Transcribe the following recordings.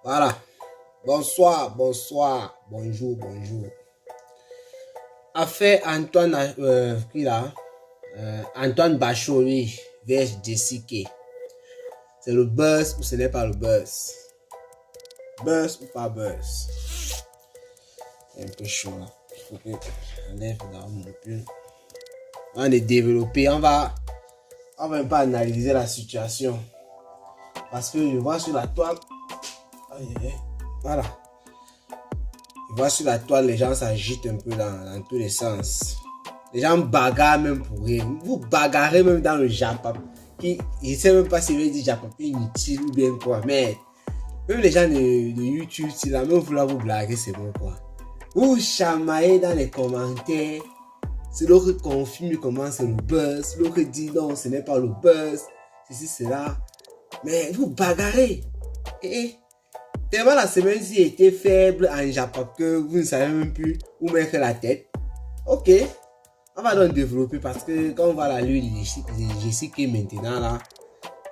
Voilà. Bonsoir, bonsoir, bonjour, bonjour. Affaire Antoine, qui là? Antoine Bachot, oui, vs Jessica. C'est le buzz ou ce n'est pas le buzz? Buzz ou pas buzz? C'est un peu chaud là. Il faut que j'enlève dans mon pull. On est développé, on va un peu analyser la situation. Parce que je vois sur la toile. Voilà. Je vois sur la toile, les gens s'agitent un peu dans tous les sens. Les gens bagarrent même pour rien. Vous bagarrez même dans le Japon. Je ne sais même pas si vous dit Japon inutile ou bien quoi. Mais même les gens de YouTube, si là, même vous là vous blaguez, c'est bon quoi. Vous chamaillez dans les commentaires. C'est l'autre qui confirme comment c'est le buzz. L'autre dit non, ce n'est pas le buzz. Ceci, cela. Mais vous bagarrez. Tellement la semaine-ci était faible en Japon que vous ne savez même plus où mettre la tête. Ok. On va donc développer parce que quand on va la lire de Jessica maintenant là,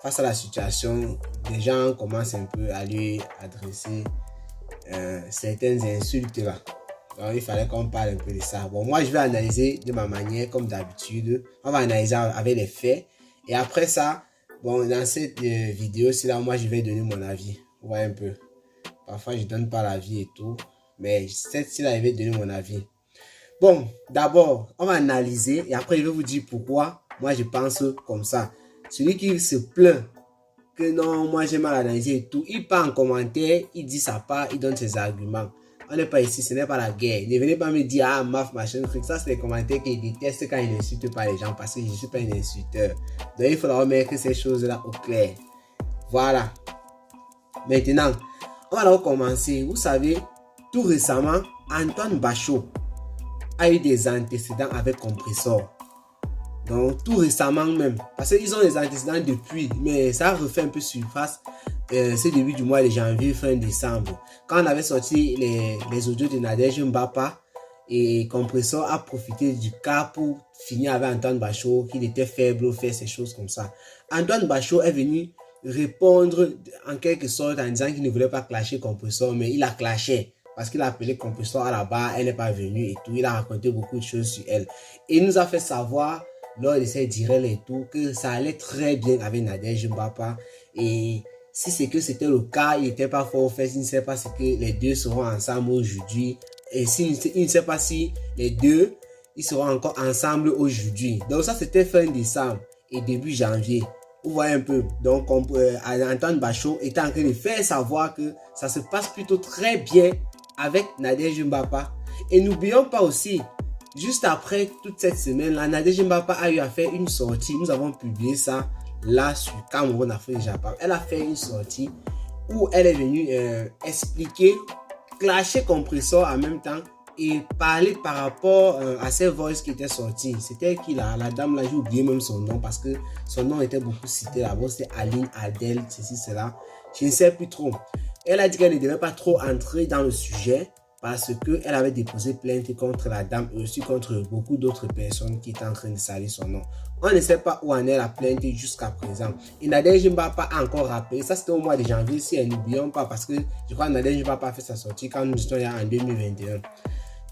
face à la situation, les gens commencent un peu à lui adresser certaines insultes là. Donc il fallait qu'on parle un peu de ça. Bon, moi je vais analyser de ma manière comme d'habitude. On va analyser avec les faits. Et après ça, bon, dans cette vidéo-ci là, moi je vais donner mon avis. Vous voyez un peu. Parfois je donne pas l'avis et tout. Mais cette-ci là, je vais donner mon avis. Bon, d'abord, on va analyser et après je vais vous dire pourquoi moi je pense comme ça. Celui qui se plaint que non, moi j'ai mal analysé et tout, il part en commentaire, il dit sa part, il donne ses arguments. On n'est pas ici, ce n'est pas la guerre. Ne venez pas me dire, ah, maf, machin, truc. Ça, c'est les commentaires que je déteste quand ils n'insultent pas les gens parce que je ne suis pas un insulteur. Donc, il faudra remettre ces choses-là au clair. Voilà. Maintenant, on va alors commencer. Vous savez, tout récemment, Antoine Bachot a eu des antécédents avec Compressor. Donc, tout récemment même. Parce qu'ils ont des antécédents depuis, mais ça refait un peu surface. C'est début du mois de janvier, fin décembre. Quand on avait sorti les audios de Nadège Mbapa, et Compressor a profité du cas pour finir avec Antoine Bachot, qu'il était faible ou faire ces choses comme ça. Antoine Bachot est venu répondre en quelque sorte en disant qu'il ne voulait pas clasher Compressor, mais il a clashé. Parce qu'il a appelé Compressor à la barre, elle n'est pas venue et tout. Il a raconté beaucoup de choses sur elle. Et il nous a fait savoir, lors de ses directs et tout, que ça allait très bien avec Nadège Mbapa. Et si c'est que c'était le cas, il n'était pas fort fait, il ne sait pas si que les deux seront ensemble aujourd'hui. Et il ne sait pas si les deux, ils seront encore ensemble aujourd'hui. Donc ça, c'était fin décembre et début janvier. Vous voyez un peu. Donc, Antoine Bachot était en train de faire savoir que ça se passe plutôt très bien avec Nadège Mbapa. Et n'oublions pas aussi, juste après toute cette semaine-là, Nadège Mbapa a eu à faire une sortie. Nous avons publié ça là sur Cameroun Afrique Japon. Elle a fait une sortie où elle est venue expliquer, clasher Compressor en même temps et parler par rapport à ces voices qui étaient sorties. C'était qui la dame là, j'ai oublié même son nom parce que son nom était beaucoup cité là-bas. C'était Aline Adèle, ceci, cela. Je ne sais plus trop. Elle a dit qu'elle ne devait pas trop entrer dans le sujet parce qu'elle avait déposé plainte contre la dame et aussi contre beaucoup d'autres personnes qui étaient en train de salir son nom. On ne sait pas où en est la plainte jusqu'à présent. Et Nadège Mbapa a encore rappelé, ça c'était au mois de janvier, si n'oublions pas, parce que je crois que Nadège Mbapa a fait sa sortie quand nous étions là en 2021.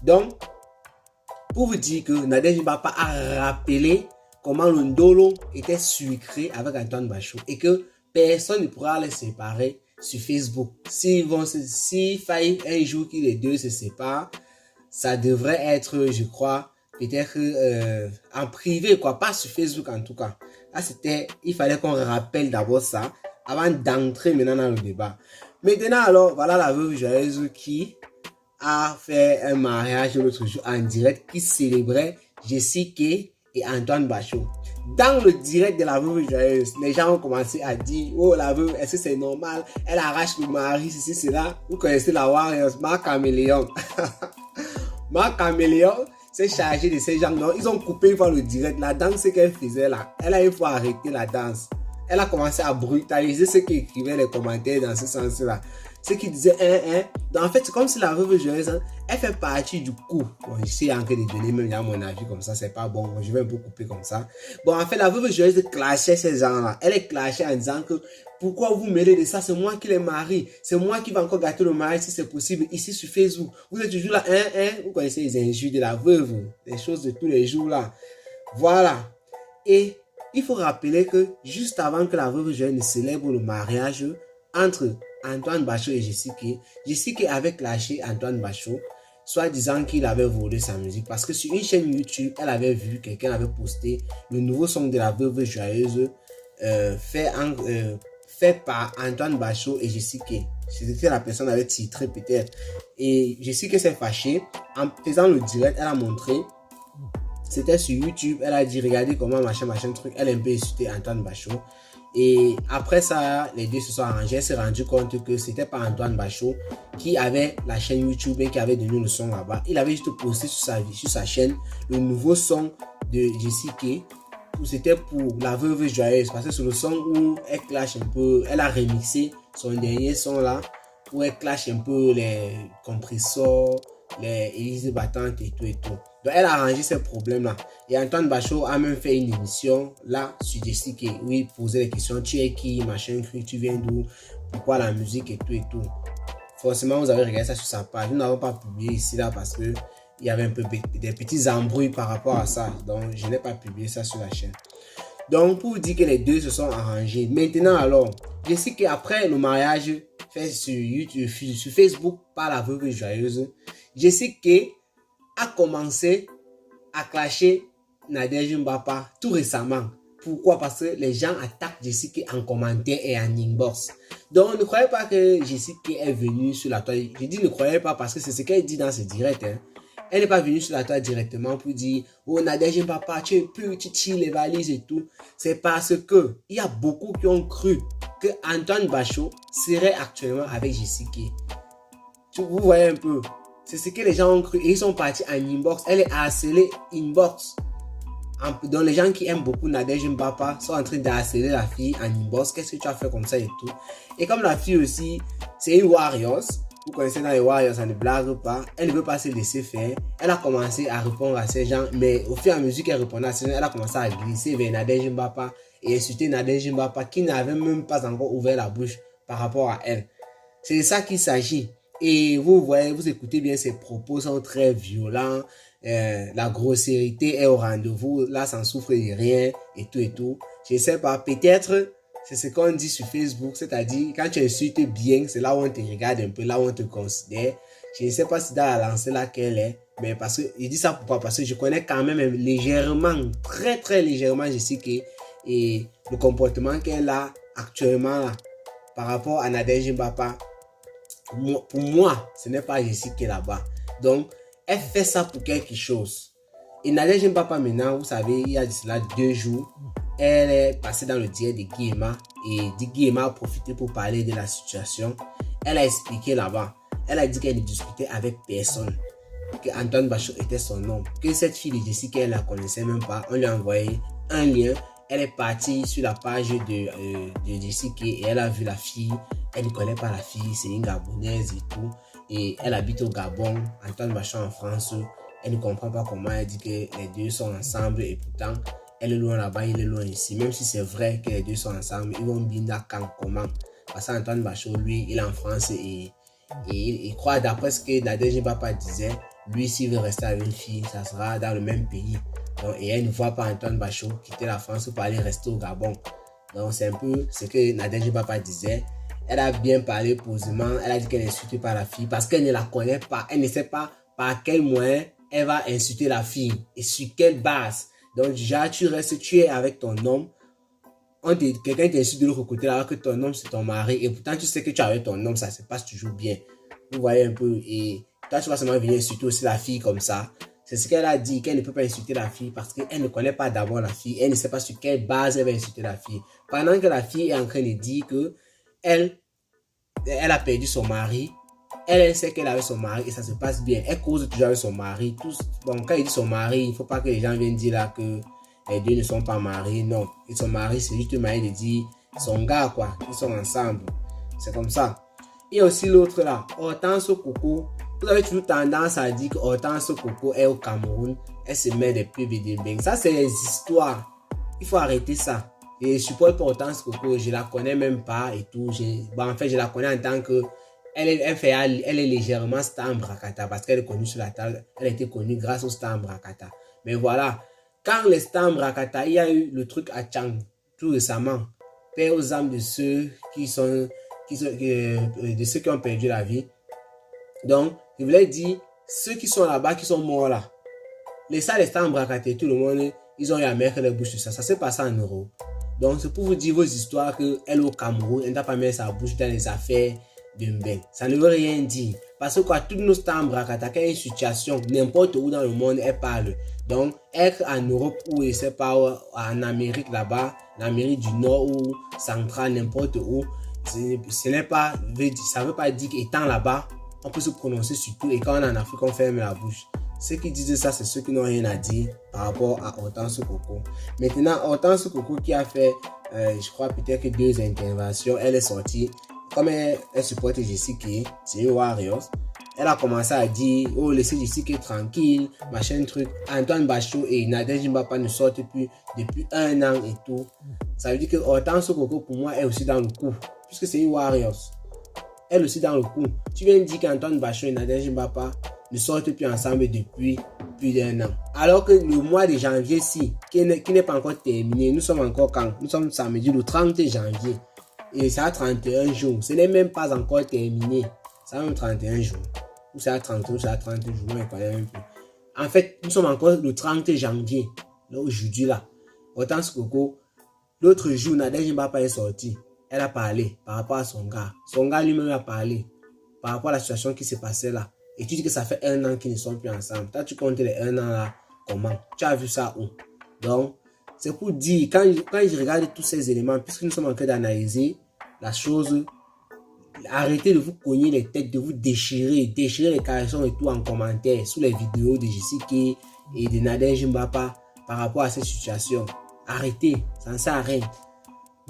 Donc, pour vous dire que Nadège Mbapa a rappelé comment le Ndolo était sucré avec Antoine Bachot et que personne ne pourra les séparer sur Facebook. S'il faille un jour que les deux se séparent, ça devrait être, je crois, peut-être en privé, quoi, pas sur Facebook en tout cas. Là, il fallait qu'on rappelle d'abord ça avant d'entrer maintenant dans le débat. Maintenant, alors, voilà la veuve joyeuse qui a fait un mariage l'autre jour en direct qui célébrait Jessica et Antoine Bachot. Dans le direct de la veuve joyeuse, les gens ont commencé à dire, oh la veuve, est-ce que c'est normal? Elle arrache le mari, ceci, cela. Vous connaissez la Warriors, Marc Caméléon. Marc Caméléon s'est chargé de ces gens. Non, ils ont coupé une fois le direct. La danse qu'elle faisait là, elle a une fois arrêté la danse. elle a commencé à brutaliser ceux qui écrivaient les commentaires dans ce sens-là. Ceux qui disaient, Donc, en fait, c'est comme si la veuve joyeuse, elle fait partie du coup. Bon, je sais en train de donner même à mon avis comme ça, c'est pas bon. Je vais un peu couper comme ça. Bon, en fait, la veuve joyeuse clashait ces gens-là. Elle est clashée en disant que pourquoi vous mêlez de ça? C'est moi qui les marie. C'est moi qui vais encore gâter le mari si c'est possible. Ici sur Facebook, vous êtes toujours là, Vous connaissez les injures de la veuve, les choses de tous les jours là. Voilà. Et il faut rappeler que juste avant que la veuve joyeuse ne célèbre le mariage entre Antoine Bachot et Jessica avait clashé Antoine Bachot, soit disant qu'il avait volé sa musique. Parce que sur une chaîne YouTube, elle avait vu, quelqu'un avait posté le nouveau son de la veuve joyeuse fait par Antoine Bachot et Jessica. C'est ce que la personne avait titré peut-être. Et Jessica s'est fâchée. En faisant le direct, elle a montré. C'était sur YouTube. Elle a dit, regardez comment machin truc. Elle a un peu insulté Antoine Bachot. Et après ça, les deux se sont arrangés. Elle s'est rendu compte que c'était pas Antoine Bachot qui avait la chaîne YouTube et qui avait donné le son là-bas. Il avait juste posté sur sa chaîne le nouveau son de Jessica. C'était pour la veuve joyeuse. Parce que c'est le son où elle clash un peu. Elle a remixé son dernier son là. Où elle clash un peu les compresseurs, les hélices battantes et tout et tout. Donc elle a arrangé ces problèmes-là. Et Antoine Bachot a même fait une émission là sur Jessica où il posait des questions. Tu es qui, machin, tu viens d'où, pourquoi la musique et tout et tout. Forcément, vous avez regardé ça sur sa page. Nous n'avons pas publié ici là parce que il y avait un peu des petits embrouilles par rapport à ça. Donc je n'ai pas publié ça sur la chaîne. Donc pour vous dire que les deux se sont arrangés. Maintenant alors, Jessica après le mariage fait sur YouTube, sur Facebook par la veuve joyeuse, Jessica a commencé à clasher Nadège Mbapa tout récemment. Pourquoi? Parce que les gens attaquent Jessica en commentaire et en inbox. Donc ne croyez pas que Jessica est venue sur la toile. Je dis ne croyez pas parce que c'est ce qu'elle dit dans ses directs. Elle n'est pas venue sur la toile directement pour dire oh Nadège Mbapa, tu es pur, tu tires les valises et tout. C'est parce que il y a beaucoup qui ont cru que Antoine Bachot serait actuellement avec Jessica. Vous voyez un peu. C'est ce que les gens ont cru et ils sont partis en inbox. Elle est harcelée inbox. Donc les gens qui aiment beaucoup Nadège Mbapa sont en train d'harceler la fille en inbox. Qu'est-ce que tu as fait comme ça et tout. Et comme la fille aussi, c'est une Warriors. Vous connaissez dans les Warriors, ça ne blague pas. Elle ne veut pas se laisser faire. Elle a commencé à répondre à ces gens. Mais au fur et à mesure qu'elle répondait à ces gens, elle a commencé à glisser vers Nadège Mbapa et insulter Nadège Mbapa qui n'avait même pas encore ouvert la bouche par rapport à elle. C'est de ça qu'il s'agit. Et vous voyez, vous écoutez bien, ses propos sont très violents. La grossièreté est au rendez-vous. Là, ça ne souffre de rien et tout et tout. Je ne sais pas, peut-être c'est ce qu'on dit sur Facebook. C'est-à-dire, quand tu insultes bien, c'est là où on te regarde un peu, là où on te considère. Je ne sais pas si dans la lancée là qu'elle est. Mais parce que, je dis ça pourquoi? Parce que je connais quand même légèrement, très très légèrement, je sais que et le comportement qu'elle a actuellement là, par rapport à Nadège Mbapa. Pour moi, ce n'est pas Jessica qui est là-bas. Donc, elle fait ça pour quelque chose. Et Nadège Mbapa maintenant, vous savez, il y a de cela 2 jours, elle est passée dans le direct de Guillemard et Guillemard a profité pour parler de la situation. Elle a expliqué là-bas. Elle a dit qu'elle ne discutait avec personne. Que Antoine Bachot était son homme. Que cette fille de Jessica, elle ne la connaissait même pas. On lui a envoyé un lien. Elle est partie sur la page de Jessica et elle a vu la fille. Elle ne connaît pas la fille, c'est une Gabonaise et tout. Et elle habite au Gabon, Antoine Bachot en France. Elle ne comprend pas comment elle dit que les deux sont ensemble et pourtant, elle est loin là-bas, il est loin ici. Même si c'est vrai que les deux sont ensemble, ils vont bien d'accord comment. Parce qu'Antoine Bachot, lui, il est en France et il croit d'après ce que Nadège Mbapa disait, lui, s'il veut rester avec une fille, ça sera dans le même pays. Donc, et elle ne voit pas Antoine Bachot quitter la France pour aller rester au Gabon. Donc c'est un peu ce que Nadège Mbapa disait. Elle a bien parlé posément. Elle a dit qu'elle n'insulte pas la fille parce qu'elle ne la connaît pas. Elle ne sait pas par quel moyen elle va insulter la fille et sur quelle base. Donc déjà, tu es avec ton homme. Quelqu'un t'insulte de l'autre côté alors que ton homme c'est ton mari. Et pourtant tu sais que tu es avec ton homme, ça se passe toujours bien. Vous voyez un peu. Et toi tu vas seulement venir insulter aussi la fille comme ça. C'est ce qu'elle a dit, qu'elle ne peut pas insulter la fille parce qu'elle ne connaît pas d'abord la fille. Elle ne sait pas sur quelle base elle va insulter la fille. Pendant que la fille est en train de dire que elle a perdu son mari. Elle sait qu'elle avait son mari et ça se passe bien. Elle cause toujours avec son mari. Bon, quand il dit son mari, il ne faut pas que les gens viennent dire là que les deux ne sont pas mariés. Non. Et son mari, c'est juste une manière de dire son gars, quoi. Ils sont ensemble. C'est comme ça. Et aussi l'autre là, Hortense Coco. Vous avez toujours tendance à dire que Hortense Coco est au Cameroun. Elle se met des pubs et des bangs. Ça, c'est les histoires. Il faut arrêter ça. Et je supporte pas Hortense Coco. Je la connais même pas et tout. En fait, je la connais en tant que... Elle est légèrement star Mbrakata parce qu'elle est connue sur la table. Elle a été connue grâce au star Mbrakata. Mais voilà. Quand les stars Mbrakata, il y a eu le truc à Tchang tout récemment. Paix aux âmes de ceux de ceux qui ont perdu la vie. Donc, je voulais dire, ceux qui sont là-bas, qui sont morts là, les stars Mbrakata, tout le monde, ils ont eu à mettre les bouches sur ça. Ça s'est passé en Europe. Donc, c'est pour vous dire vos histoires qu'elle au Cameroun, elle n'a pas mis sa bouche dans les affaires de Mbeng. Ça ne veut rien dire. Parce que quoi, toutes nos stars Mbrakata, quand il y a une situation, n'importe où dans le monde, elles parlent. Donc, être en Europe ou, je sais pas, en Amérique là-bas, en Amérique du Nord ou centrale, n'importe où, ce n'est pas, ça veut pas dire qu'étant là-bas, on peut se prononcer sur tout et quand on est en Afrique, on ferme la bouche. Ceux qui disent ça, c'est ceux qui n'ont rien à dire par rapport à Hortense Coco. Maintenant, Hortense Coco qui a fait, je crois peut-être que 2 interventions, elle est sortie. Comme elle supporte Jessica, c'est une Warriors. Elle a commencé à dire, oh, laissez Jessica tranquille, machin truc. Antoine Bachot et Nadège Mbapa ne sortent plus depuis 1 an et tout. Ça veut dire que Hortense Coco, pour moi, est aussi dans le coup. Puisque c'est une Warriors. Elle aussi dans le coup. Tu viens de dire qu'Antoine Bachot et Nadège Mbapa ne sortent plus ensemble depuis plus d'1 an. Alors que le mois de janvier, qui n'est pas encore terminé, nous sommes encore quand? Nous sommes samedi le 30 janvier. Et ça a 31 jours. Ce n'est même pas encore terminé. Ça a même 31 jours. Ou ça a 30 jours, ça a 30 jours, on ne connaît même plus. En fait, nous sommes encore le 30 janvier. Là, aujourd'hui, là. Hortense Coco, l'autre jour, Nadège Mbapa est sorti. Elle a parlé par rapport à son gars. Son gars lui-même a parlé par rapport à la situation qui s'est passée là. Et tu dis que ça fait 1 an qu'ils ne sont plus ensemble. Toi, tu comptes les 1 an là, comment? Tu as vu ça où? Donc, c'est pour dire, quand je regarde tous ces éléments, puisque nous sommes en train d'analyser la chose, arrêtez de vous cogner les têtes, de vous déchirer les caractères et tout en commentaire sous les vidéos de Jessica et de Nadège Mbapa par rapport à cette situation. Arrêtez, ça ne sert à rien.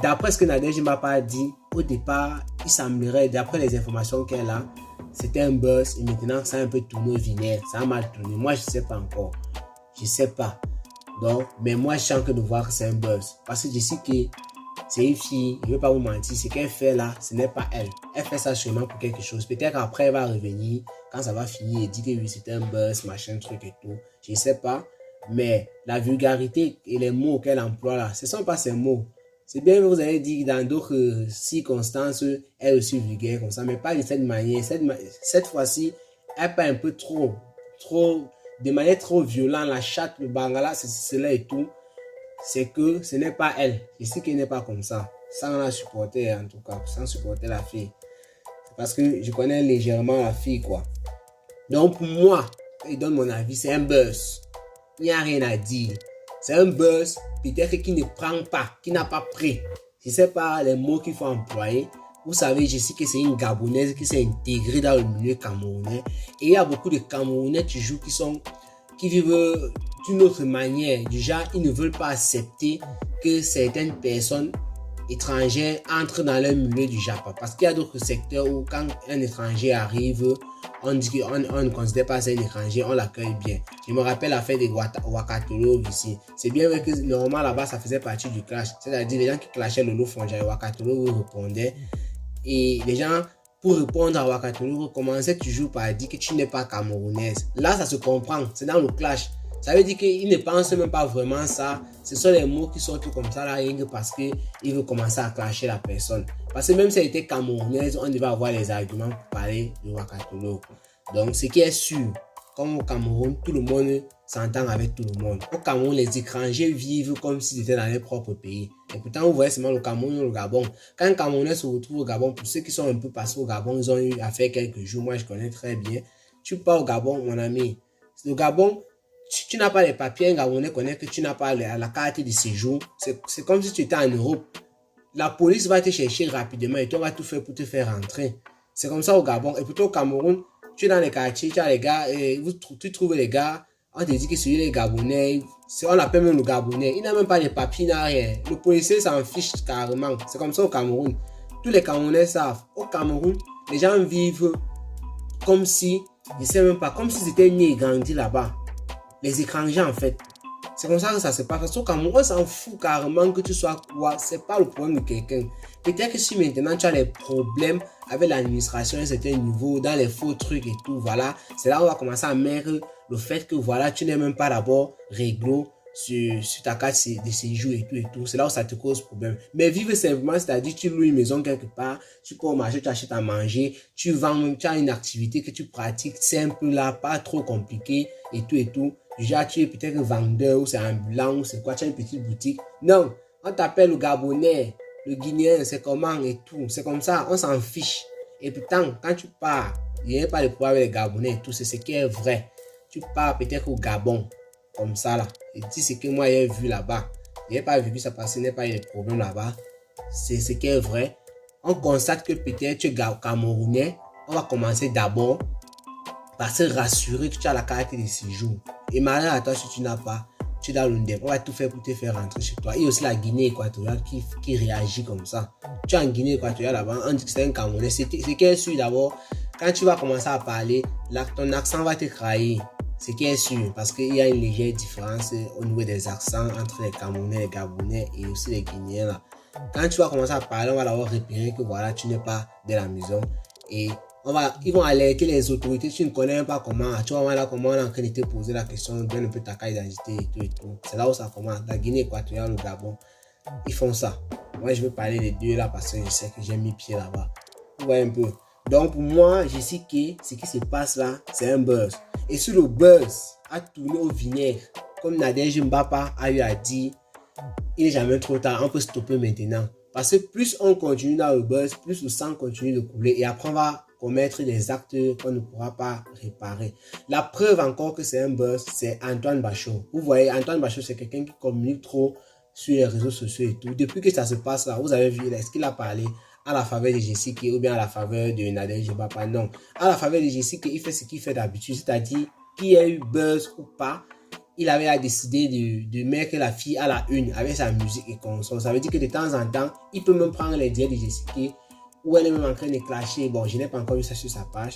D'après ce que Nadège Mbapa a dit, au départ, il semblerait, d'après les informations qu'elle a, c'était un buzz et maintenant ça a un peu tourné au vinaigre, ça a mal tourné. Moi, je ne sais pas encore. Je ne sais pas. Donc, mais moi, je sens que de voir que c'est un buzz. Parce que Jessica, c'est une fille, je ne vais pas vous mentir, ce qu'elle fait là, ce n'est pas elle. Elle fait ça sûrement pour quelque chose. Peut-être qu'après, elle va revenir, quand ça va finir, et dire que oui, c'était un buzz, machin, truc et tout. Je ne sais pas. Mais la vulgarité et les mots qu'elle emploie là, ce ne sont pas ces mots. C'est bien que vous avez dit dans d'autres circonstances, elle est aussi vulgaire comme ça, mais pas de cette manière. Cette fois-ci, elle parle un peu trop, de manière trop violente, la chatte, le bangala, cela et tout. C'est que ce n'est pas elle. Je sais qu'elle n'est pas comme ça. Sans la supporter, en tout cas, sans supporter la fille. C'est parce que je connais légèrement la fille, quoi. Donc, pour moi, je donne mon avis, c'est un buzz. Il n'y a rien à dire. C'est un buzz, peut-être qui ne prend pas, qui n'a pas pris. Je ne sais pas les mots qu'il faut employer. Vous savez, je sais que c'est une Gabonaise qui s'est intégrée dans le milieu camerounais. Et il y a beaucoup de Camerounais toujours qui vivent d'une autre manière. Du genre, ils ne veulent pas accepter que certaines personnes étrangères entrent dans le milieu du Japon. Parce qu'il y a d'autres secteurs où quand un étranger arrive, on dit qu'on ne considère pas ça un étranger, on l'accueille bien. Je me rappelle l'affaire des Wakatolo ici. C'est bien vrai que normalement là-bas ça faisait partie du clash. C'est-à-dire les gens qui clashaient le Lolo-Fonja et Wakatolo répondaient. Et les gens, pour répondre à Wakatolo, commençaient toujours par dire que tu n'es pas camerounaise. Là ça se comprend, c'est dans le clash. Ça veut dire qu'ils ne pensent même pas vraiment ça. Ce sont les mots qui sortent comme ça là, parce qu'ils veulent commencer à clasher la personne. Parce que même si elle était camerounaise, on devait avoir les arguments pour parler de Wakatolo. Donc, ce qui est sûr, comme au Cameroun, tout le monde s'entend avec tout le monde. Au Cameroun, les étrangers vivent comme s'ils étaient dans leur propre pays. Et pourtant, vous voyez seulement le Cameroun ou le Gabon. Quand un Camerounais se retrouve au Gabon, pour ceux qui sont un peu passés au Gabon, ils ont eu à faire quelques jours. Moi, je connais très bien. Tu pars au Gabon, mon ami. Le Gabon, tu n'as pas les papiers, un Gabonais connaît que tu n'as pas la carte de séjour. C'est comme si tu étais en Europe. La police va te chercher rapidement et toi va tout faire pour te faire rentrer. C'est comme ça au Gabon. Et plutôt au Cameroun, tu es dans les quartiers, tu as les gars, tu trouves les gars On te dit que celui des Gabonais, on appelle même le Gabonais, il n'a même pas de papiers, il n'a rien. Le policier s'en fiche carrément. C'est comme ça au Cameroun. Tous les Camerounais savent. Au Cameroun, les gens vivent comme si, je ne sais même pas, comme s'ils étaient nés et grandis là-bas. Les étrangers en fait. C'est comme ça que ça se passe. Parce qu'au Cameroun, on s'en fout carrément que tu sois quoi. C'est pas le problème de quelqu'un. Peut-être que si maintenant tu as des problèmes avec l'administration à un certain niveau, dans les faux trucs et tout, voilà, c'est là où on va commencer à mettre le fait que voilà, tu n'es même pas d'abord réglo sur ta carte de séjour et tout. C'est là où ça te cause problème. Mais vivre simplement, c'est-à-dire tu loues une maison quelque part, tu peux au marché, tu achètes à manger, tu vends, tu as une activité que tu pratiques simple là, pas trop compliqué et tout. Déjà, tu es peut-être vendeur ou c'est ambulant ou c'est quoi, tu as une petite boutique. Non, on t'appelle le Gabonais, le Guinéen, c'est comment et tout. C'est comme ça, on s'en fiche. Et pourtant, quand tu pars, il n'y a pas de problème avec les Gabonais et tout, c'est ce qui est vrai. Tu pars peut-être au Gabon, comme ça là. Et dis ce que moi j'ai vu là-bas. Je n'ai pas vu que ça passait, il n'y a pas eu de problème là-bas. C'est ce qui est vrai. On constate que peut-être tu es Camerounais. On va commencer d'abord par se rassurer que tu as la carte de séjour. Et malheur à toi si tu n'as pas, tu es dans l'UNDEP. On va tout faire pour te faire rentrer chez toi. Et aussi la Guinée équatoriale qui réagit comme ça. Tu es en Guinée équatoriale là-bas, on dit que c'est un Camerounais. C'est qui est sûr d'abord, quand tu vas commencer à parler, là, ton accent va te trahir. Ce qui est sûr, parce qu'il y a une légère différence au niveau des accents entre les Camerounais, les Gabonais et aussi les Guinéens là. Quand tu vas commencer à parler, on va d'abord repérer que voilà, tu n'es pas de la maison et ils vont alerter les autorités. Tu ne connais pas comment, tu vas voir là comment on est en train de te poser la question, donne un peu ta carte d'identité et tout. C'est là où ça commence. La Guinée équatoriale, le Gabon, ils font ça. Moi, je veux parler des deux là parce que je sais que j'ai mis pied là-bas. Vous voyez un peu. Donc, pour moi, je sais que ce qui se passe là, c'est un buzz. Et si le buzz a tourné au vinaigre, comme Nadège Mbapa a eu à dire, il n'est jamais trop tard, on peut stopper maintenant. Parce que plus on continue dans le buzz, plus le sang continue de couler et après on va commettre des actes qu'on ne pourra pas réparer. La preuve encore que c'est un buzz, c'est Antoine Bachot. Vous voyez, Antoine Bachot, c'est quelqu'un qui communique trop sur les réseaux sociaux et tout. Depuis que ça se passe là, vous avez vu, est-ce qu'il a parlé à la faveur de Jessica ou bien à la faveur de Nadège Mbapa? Non. À la faveur de Jessica, il fait ce qu'il fait d'habitude, c'est-à-dire qu'il y a eu buzz ou pas, il avait décidé de mettre la fille à la une avec sa musique et consort. Ça veut dire que de temps en temps, il peut même prendre les directs de Jessica où elle est même en train de clasher. Bon, je n'ai pas encore vu ça sur sa page.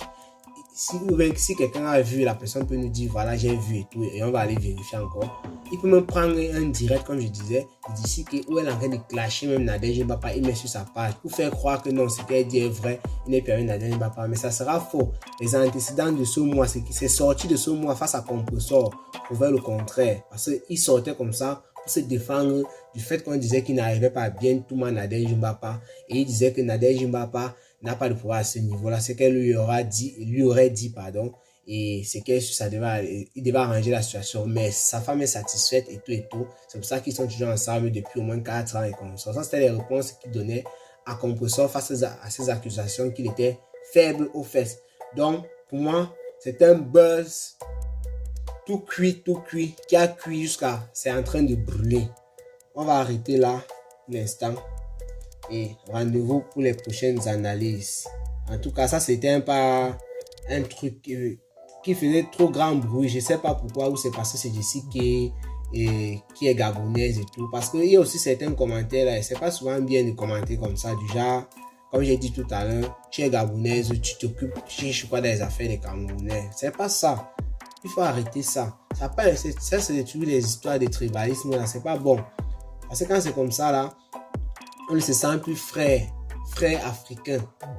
Si quelqu'un a vu, la personne peut nous dire voilà, j'ai vu et tout, et on va aller vérifier encore. Il peut même prendre un direct, comme je disais, d'ici où elle est en train de clasher même Nadège Mbapa, il met sur sa page pour faire croire que non, ce qu'elle dit est vrai, il n'est plus avec Nadège Mbapa, mais ça sera faux. Les antécédents de ce mois, c'est sorti de ce mois face à Compressor, prouvaient le contraire, parce qu'il sortait comme ça pour se défendre du fait qu'on disait qu'il n'arrivait pas à bien tout le monde Nadège Mbapa, et il disait que Nadège Mbapa n'a pas de pouvoir à ce niveau-là, c'est qu'elle lui aurait dit, pardon, et c'est qu'il devait arranger la situation, mais sa femme est satisfaite et tout, c'est pour ça qu'ils sont toujours ensemble depuis au moins 4 ans et comme ça. Ça, c'était les réponses qu'il donnait à Compressor face à ces accusations qu'il était faible aux fesses. Donc, pour moi, c'est un buzz tout cuit, qui a cuit jusqu'à, c'est en train de brûler. On va arrêter là, l'instant. Et rendez-vous pour les prochaines analyses. En tout cas, ça c'était pas un truc qui faisait trop grand bruit. Je sais pas pourquoi, ou c'est parce que c'est Jessica qui est gabonaise et tout. Parce qu'il y a aussi certains commentaires là, et c'est pas souvent bien de commenter comme ça, du genre, comme j'ai dit tout à l'heure, tu es gabonaise, tu t'occupes, tu sais quoi des affaires des Camerounais. C'est pas ça. Il faut arrêter ça. Ça c'est toujours des histoires de tribalisme là, c'est pas bon. Parce que quand c'est comme ça là, on se sent plus frère africain.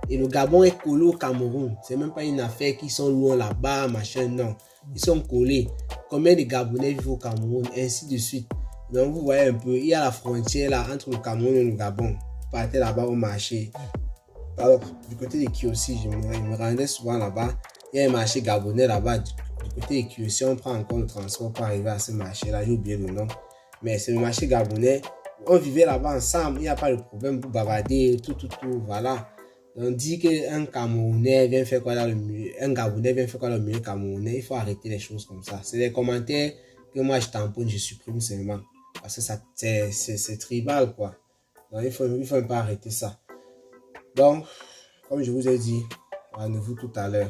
Et le Gabon est collé au Cameroun. C'est même pas une affaire qui sont loin là-bas, machin, non. Ils sont collés. Combien de Gabonais vivent au Cameroun, ainsi de suite. Donc vous voyez un peu, il y a la frontière là entre le Cameroun et le Gabon. Vous partez là-bas au marché. Alors, du côté de Kiossi, je me rendais souvent là-bas. Il y a un marché gabonais là-bas. Du côté de Kiossi, on prend encore le transport pour arriver à ce marché-là. J'ai oublié le nom. Mais c'est le marché gabonais. On vivait là-bas ensemble, il n'y a pas de problème pour bavarder, tout, voilà. On dit qu'un Camerounais vient faire quoi dans le milieu, un Gabonais vient faire quoi dans le milieu camerounais, il faut arrêter les choses comme ça. C'est des commentaires que moi je tamponne, je supprime seulement. Parce que ça, c'est tribal, quoi. Donc il faut pas arrêter ça. Donc, comme je vous ai dit, rendez-vous tout à l'heure.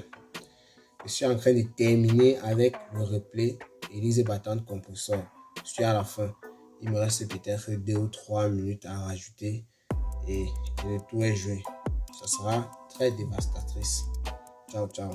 Je suis en train de terminer avec le replay Élise battante compresseur. Je suis à la fin. Il me reste peut-être 2 ou 3 minutes à rajouter et le tout est joué. Ça sera très dévastatrice. Ciao, ciao.